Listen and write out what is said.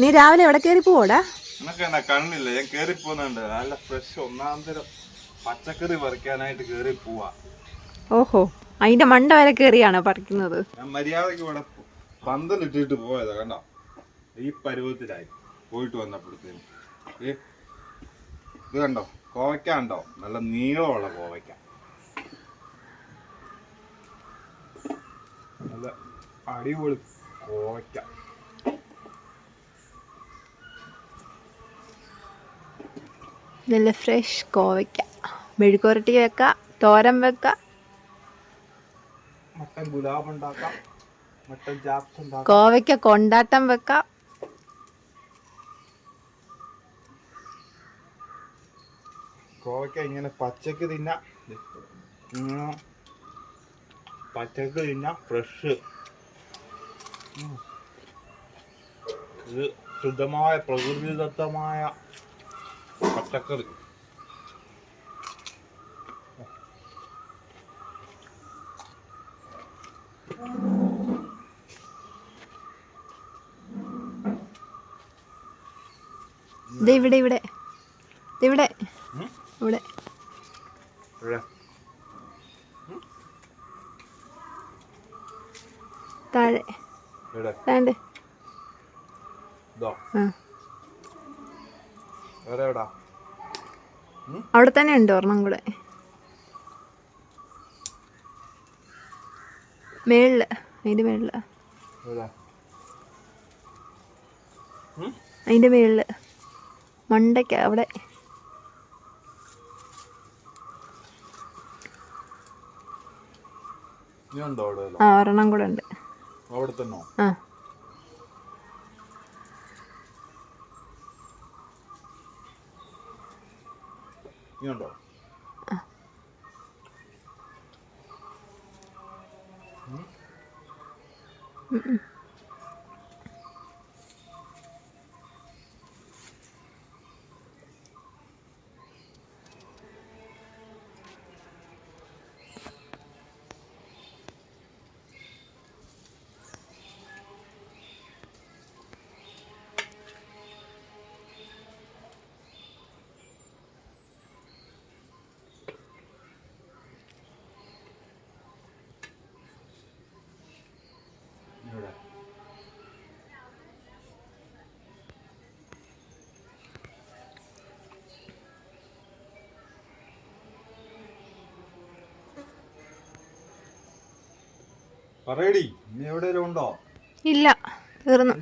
നീ രാവിലെ എവിടെ കയറി പോടാ? എന്നൊക്കെ എന്നാ കണ്ണില്ല, ഞാൻ കേറി പോകുന്നുണ്ട്. നല്ല ഫ്രഷ് ഒന്നാന്തരം പച്ചക്കറി പറിക്കാനായിട്ട് കേറി പോവാ. ഓഹോ, അതിന്റെ മണ്ട വരെ കയറിയാണോ പറിക്കുന്നത്? ഞാൻ മര്യാദക്ക് ഇവിടെ പന്തലിട്ടിട്ട് പോയതാ, കണ്ടോ? ഈ പരുവത്തിലായി പോയിട്ട് വന്നപ്പോഴത്തേന്. ഇത് കണ്ടോ, കോവയ്ക്ക കണ്ടോ? നല്ല നീളമുള്ള കോവയ്ക്ക, നല്ല അടിപൊളി കോവയ്ക്ക. നല്ല ഫ്രഷ് കോവയ്ക്ക. മെഴുക്കുരട്ടി വെക്കാം, തോരൻ വെക്കാം, മട്ടൻ ഗുലാബ് ഉണ്ടാക്കാം, മട്ടൻ ചാപ്സ് ഉണ്ടാക്കാം, കോവയ്ക്ക കൊണ്ടാട്ടം വെക്കാം. കോവയ്ക്ക ഇങ്ങനെ പച്ചക്ക് തിന്നാം, പച്ചക്ക് തിന്നാം, ഫ്രഷ്. ഇത് ശുദ്ധമായ പ്രകൃതിദത്തമായ പച്ചക്കറി. ഇവിടെ ഇവിടെ ഇവിടെ ഇവിടെ താഴെ താണ്ട് അവിടെ തന്നെ ഉണ്ട് ഒരെണ്ണം കൂടെ, മേളില്, അതിന്റെ മേളില്, അതിന്റെ മേളില് മണ്ടയ്ക്ക അവിടെ. ആ, ഒരെണ്ണം കൂടെ ഉണ്ട് അവിടെ തന്നെ. ആ, ഉണ്ടോ? പറയടി, ഇനി എവിടെയെങ്കിലും ഉണ്ടോ? ഇല്ല, തീർന്നു.